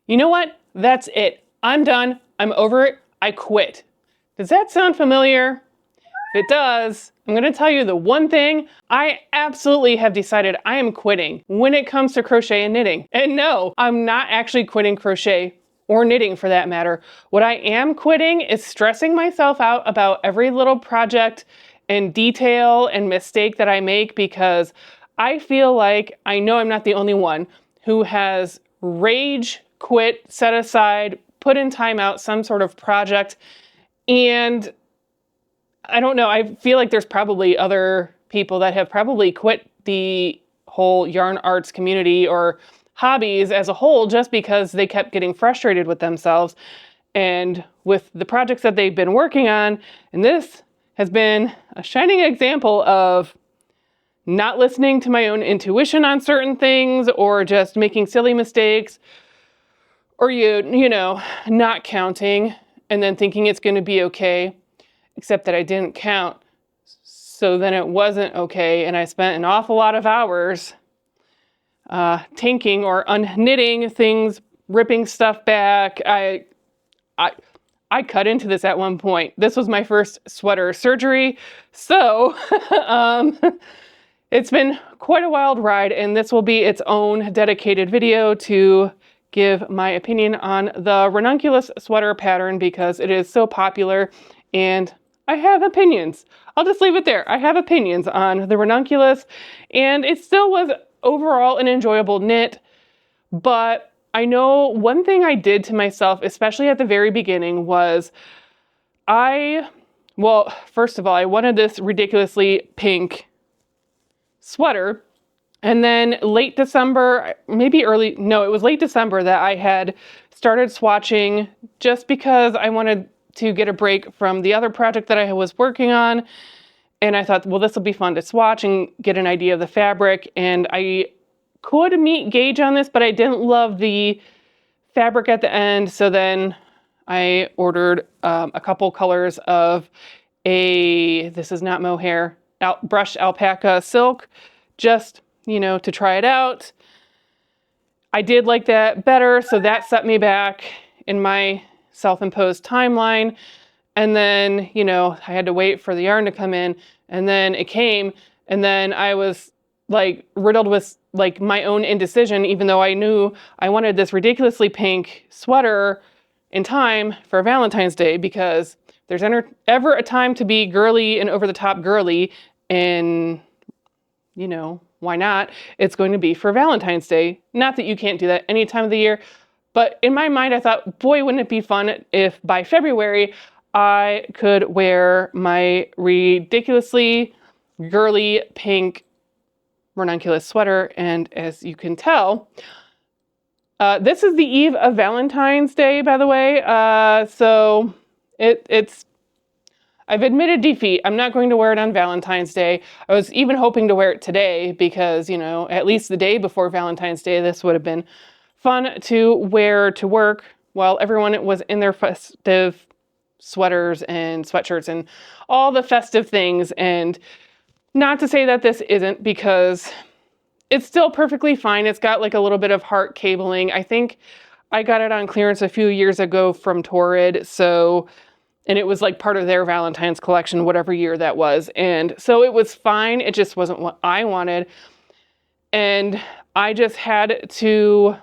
You know what? That's it. I'm done. I'm over it. I quit. Does that sound familiar? If it does, I'm going to tell you the one thing I absolutely have decided I am quitting when it comes to crochet and knitting. And no, I'm not actually quitting crochet or knitting for that matter. What I am quitting is stressing myself out about every little project and detail and mistake that I make, because I feel like I know I'm not the only one who has rage quit, set aside, put in timeout some sort of project. And I don't know, I feel like there's probably other people that have probably quit the whole yarn arts community or hobbies as a whole just because they kept getting frustrated with themselves and with the projects that they've been working on. And this has been a shining example of not listening to my own intuition on certain things, or just making silly mistakes, or you know, not counting and then thinking it's going to be okay, except that I didn't count. So then it wasn't okay, and I spent an awful lot of hours tinking or unknitting things, ripping stuff back. I cut into this at one point. This was my first sweater surgery, so it's been quite a wild ride, and this will be its own dedicated video to give my opinion on the ranunculus sweater pattern, because it is so popular and I have opinions. I'll just leave it there. I have opinions on the ranunculus, and it still was overall an enjoyable knit, but I know one thing I did to myself, especially at the very beginning, was first of all, I wanted this ridiculously pink sweater. And then late December, it was late December that I had started swatching, just because I wanted to get a break from the other project that I was working on. And I thought, well, this will be fun to swatch and get an idea of the fabric. And I could meet gauge on this, but I didn't love the fabric at the end. So then I ordered a couple colors of this is not mohair, brushed alpaca silk, just to try it out. I did like that better, so that set me back in my self-imposed timeline. And then, I had to wait for the yarn to come in, and then it came, and then I was riddled with my own indecision, even though I knew I wanted this ridiculously pink sweater in time for Valentine's Day, because there's ever a time to be girly and over the top girly, and why not? It's going to be for Valentine's Day. Not that you can't do that any time of the year, but in my mind, I thought, boy, wouldn't it be fun if by February I could wear my ridiculously girly pink ranunculus sweater. And as you can tell, this is the eve of Valentine's Day, by the way. So I've admitted defeat. I'm not going to wear it on Valentine's Day. I was even hoping to wear it today because, at least the day before Valentine's Day, this would have been fun to wear to work while everyone was in their festive sweaters and sweatshirts and all the festive things. And not to say that this isn't, because it's still perfectly fine. It's got a little bit of heart cabling. I think I got it on clearance a few years ago from Torrid. And it was part of their Valentine's collection, whatever year that was. And so it was fine. It just wasn't what I wanted. And I just had to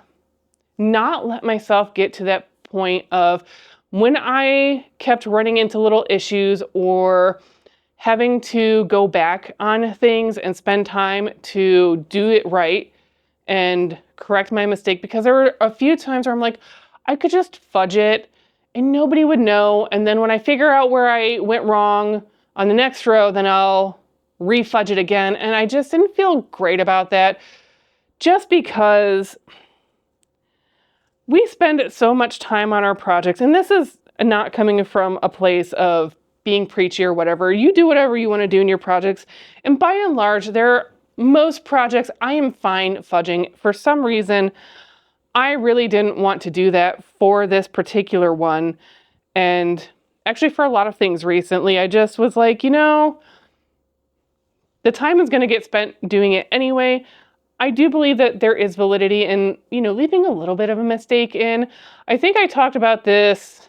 not let myself get to that point of when I kept running into little issues or having to go back on things and spend time to do it right and correct my mistake. Because there were a few times where I'm I could just fudge it and nobody would know. And then when I figure out where I went wrong on the next row, then I'll refudge it again. And I just didn't feel great about that, just because we spend so much time on our projects. And this is not coming from a place of being preachy or whatever. You do whatever you want to do in your projects. And by and large, most projects I am fine fudging. For some reason, I really didn't want to do that for this particular one. And actually for a lot of things recently, I just was the time is going to get spent doing it anyway. I do believe that there is validity in, leaving a little bit of a mistake in. I think I talked about this,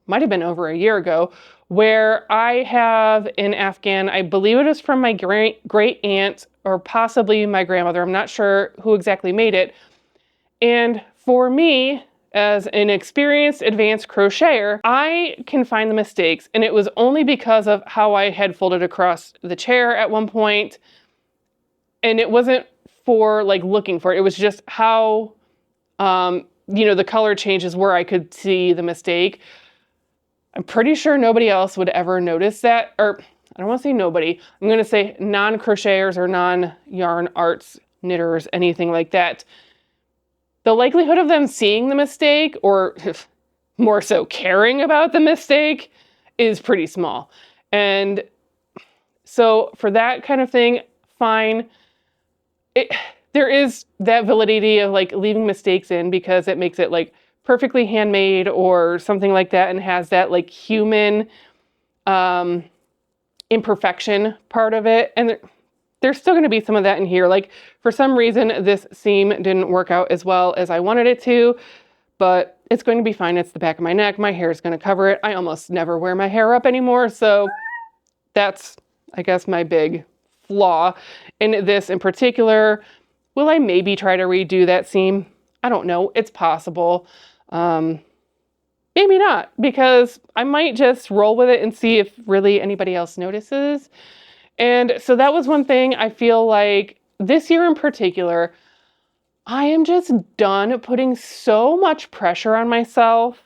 might have been over a year ago, where I have an Afghan, I believe it is from my great aunt or possibly my grandmother. I'm not sure who exactly made it. And for me, as an experienced advanced crocheter, I can find the mistakes. And it was only because of how I had folded across the chair at one point. And it wasn't for like looking for it. It was just how, the color changes where I could see the mistake. I'm pretty sure nobody else would ever notice that. Or I don't want to say nobody. I'm going to say non-crocheters or non-yarn arts knitters, anything like that. The likelihood of them seeing the mistake, or more so caring about the mistake, is pretty small. And so for that kind of thing, fine. There is that validity of like leaving mistakes in because it makes it like perfectly handmade or something like that, and has that like human imperfection part of it. And there's still going to be some of that in here. Like for some reason, this seam didn't work out as well as I wanted it to, but it's going to be fine. It's the back of my neck. My hair is going to cover it. I almost never wear my hair up anymore. So that's, I guess, my big flaw in this in particular. Will I maybe try to redo that seam? I don't know. It's possible. Maybe not, because I might just roll with it and see if really anybody else notices. And so that was one thing I feel like this year in particular, I am just done putting so much pressure on myself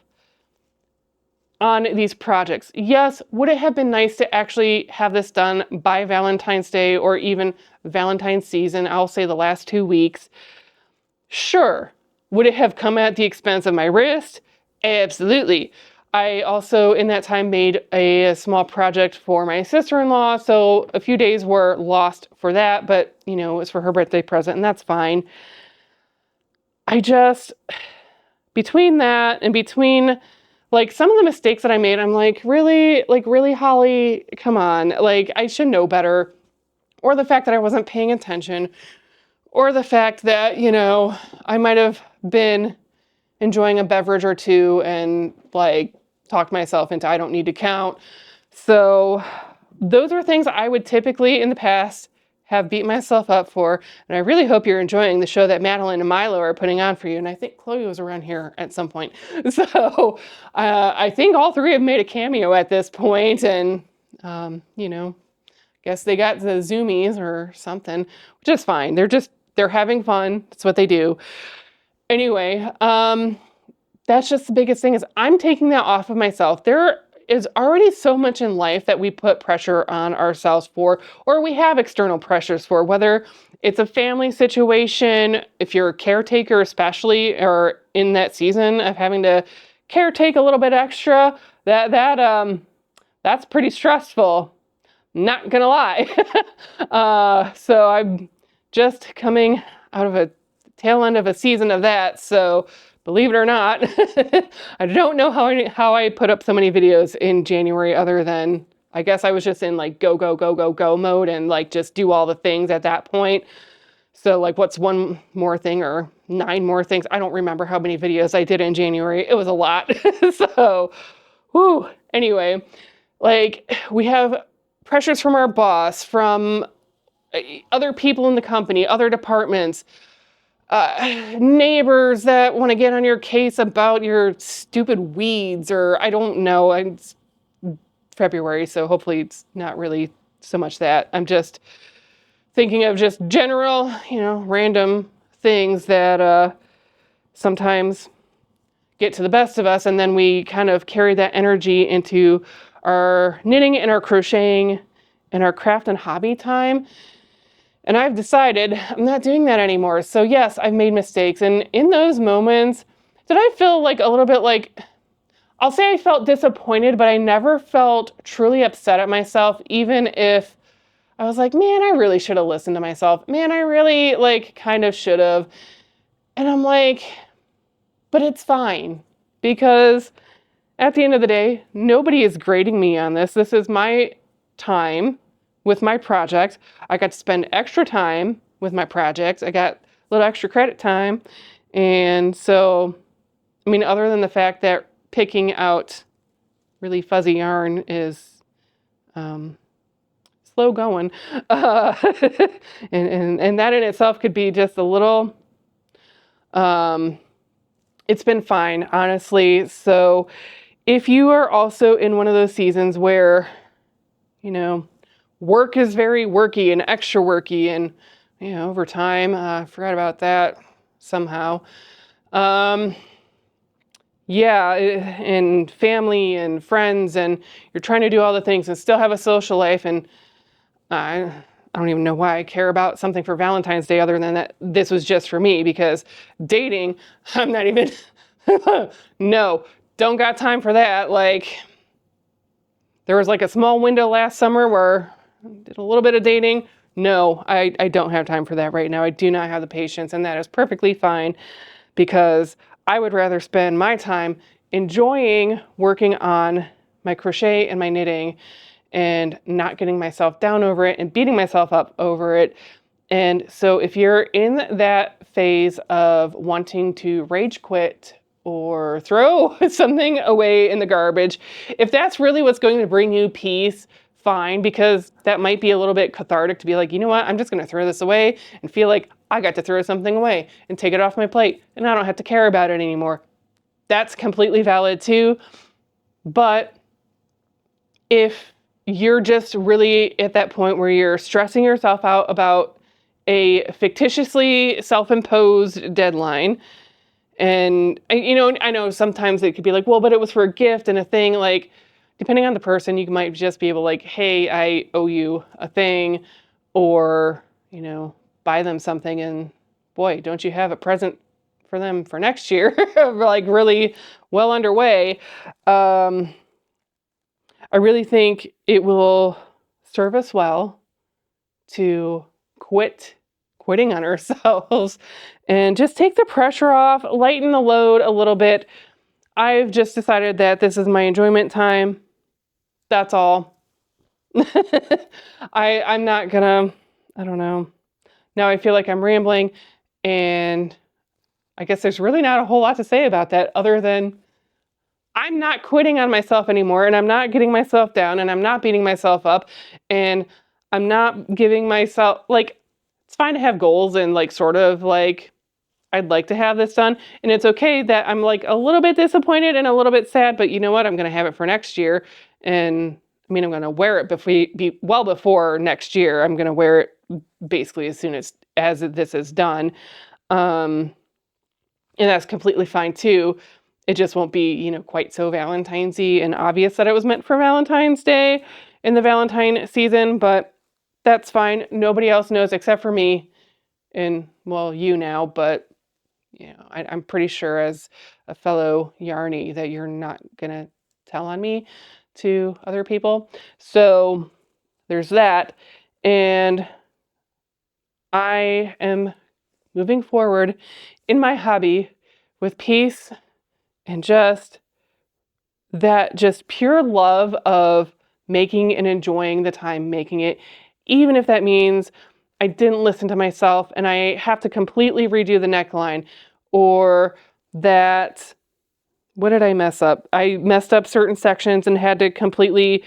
on these projects. Yes, would it have been nice to actually have this done by Valentine's Day or even Valentine's season? I'll say the last 2 weeks. Sure. Would it have come at the expense of my wrist? Absolutely. I also, in that time, made a small project for my sister-in-law, so a few days were lost for that, but, it was for her birthday present, and that's fine. I just, between that and between, like, some of the mistakes that I made, I'm like, really, Holly, come on. Like, I should know better. Or the fact that I wasn't paying attention. Or the fact that, I might have been enjoying a beverage or two and, like, talked myself into I don't need to count. So those are things I would typically in the past have beat myself up for. And I really hope you're enjoying the show that Madeline and Milo are putting on for you. And I think Chloe was around here at some point. So I think all three have made a cameo at this point. And, guess they got the Zoomies or something, which is fine. They're having fun. That's what they do. Anyway, that's just the biggest thing is I'm taking that off of myself. There is already so much in life that we put pressure on ourselves for, or we have external pressures for, whether it's a family situation, if you're a caretaker especially, or in that season of having to caretake a little bit extra, that's pretty stressful. Not gonna lie. So I'm just coming out of a tail end of a season of that, so believe it or not, I don't know how I put up so many videos in January other than, I guess I was just in like go, go, go, go, go mode and like just do all the things at that point. So like what's one more thing or 9 more things? I don't remember how many videos I did in January. It was a lot. So, whew. Anyway, like we have pressures from our boss, from other people in the company, other departments, neighbors that want to get on your case about your stupid weeds, or I don't know. It's February, so hopefully it's not really so much that. I'm just thinking of just general, random things that sometimes get to the best of us, and then we kind of carry that energy into our knitting and our crocheting and our craft and hobby time. And I've decided I'm not doing that anymore. So yes, I've made mistakes. And in those moments, did I feel like a little bit like, I'll say I felt disappointed, but I never felt truly upset at myself, even if I was like, man, I really should have listened to myself. Man, I really kind of should have. And I'm like, but it's fine, because at the end of the day, nobody is grading me on this. This is my time with my project. I got to spend extra time with my project. I got a little extra credit time. And so, I mean, other than the fact that picking out really fuzzy yarn is slow going, uh, and that in itself could be just a little, it's been fine, honestly. So if you are also in one of those seasons where, you know, work is very worky and extra worky and, you know, overtime, I forgot about that somehow. Yeah, and family and friends, and you're trying to do all the things and still have a social life. And I, I don't even know why I care about something for Valentine's Day other than that this was just for me, because dating, I'm not even, no, don't got time for that. Like, there was like a small window last summer where I did a little bit of dating. No, I don't have time for that right now. I do not have the patience, and that is perfectly fine, because I would rather spend my time enjoying working on my crochet and my knitting and not getting myself down over it and beating myself up over it. And so if you're in that phase of wanting to rage quit or throw something away in the garbage, if that's really what's going to bring you peace, fine, because that might be a little bit cathartic to be like, you know what, I'm just going to throw this away and feel like I got to throw something away and take it off my plate and I don't have to care about it anymore. That's completely valid too. But if you're just really at that point where you're stressing yourself out about a fictitiously self-imposed deadline, and you know, I know sometimes it could be like, well, but it was for a gift and a thing. Like, depending on the person, you might just be able like, hey, I owe you a thing, or, you know, buy them something, and boy, don't you have a present for them for next year. Like, really well underway. I really think it will serve us well to quitting on ourselves and just take the pressure off, lighten the load a little bit. I've just decided that this is my enjoyment time. That's all. I'm not gonna, I don't know. Now I feel like I'm rambling, and I guess there's really not a whole lot to say about that other than I'm not quitting on myself anymore, and I'm not getting myself down, and I'm not beating myself up, and I'm not giving myself, like, it's fine to have goals and like sort of like I'd like to have this done, and it's okay that I'm like a little bit disappointed and a little bit sad, but you know what? I'm going to have it for next year, and I mean, I'm going to wear it well before next year. I'm going to wear it basically as soon as this is done. And that's completely fine too. It just won't be, you know, quite so Valentine's-y and obvious that it was meant for Valentine's Day in the Valentine season, but that's fine. Nobody else knows except for me and, well, you now, but, you know, I'm pretty sure as a fellow yarny that you're not gonna tell on me to other people. So there's that. And I am moving forward in my hobby with peace and just that just pure love of making and enjoying the time making it, even if that means I didn't listen to myself and I have to completely redo the neckline, or that, what did I mess up? I messed up certain sections and had to completely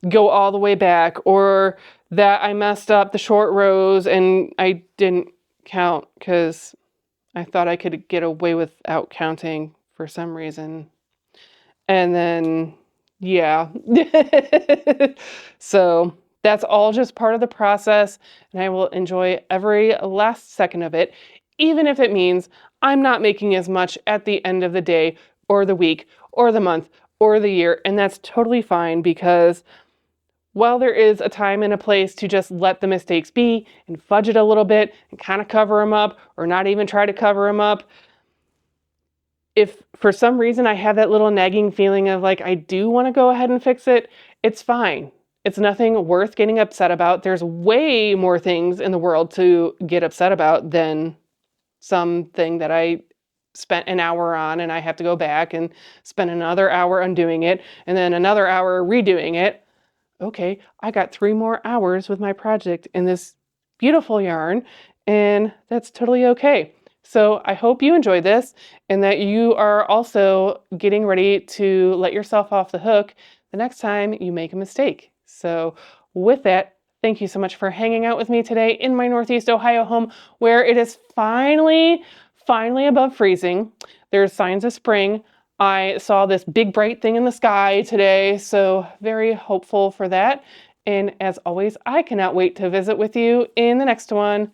go all the way back, or that I messed up the short rows and I didn't count because I thought I could get away without counting for some reason. And then, yeah. So that's all just part of the process, and I will enjoy every last second of it, even if it means I'm not making as much at the end of the day or the week or the month or the year. And that's totally fine, because while there is a time and a place to just let the mistakes be and fudge it a little bit and kind of cover them up or not even try to cover them up, if for some reason I have that little nagging feeling of like, I do want to go ahead and fix it, it's fine. It's nothing worth getting upset about. There's way more things in the world to get upset about than something that I spent an hour on and I have to go back and spend another hour undoing it and then another hour redoing it. Okay, I got 3 more hours with my project in this beautiful yarn, and that's totally okay. So I hope you enjoyed this and that you are also getting ready to let yourself off the hook the next time you make a mistake. So with that, thank you so much for hanging out with me today in my Northeast Ohio home where it is finally above freezing. There's signs of spring. I saw this big bright thing in the sky today, so very hopeful for that. And as always, I cannot wait to visit with you in the next one.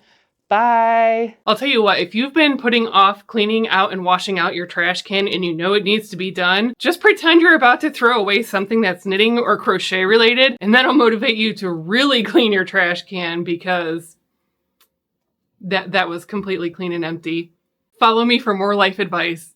Bye. I'll tell you what, if you've been putting off cleaning out and washing out your trash can and you know it needs to be done, just pretend you're about to throw away something that's knitting or crochet related, and that'll motivate you to really clean your trash can because that was completely clean and empty. Follow me for more life advice.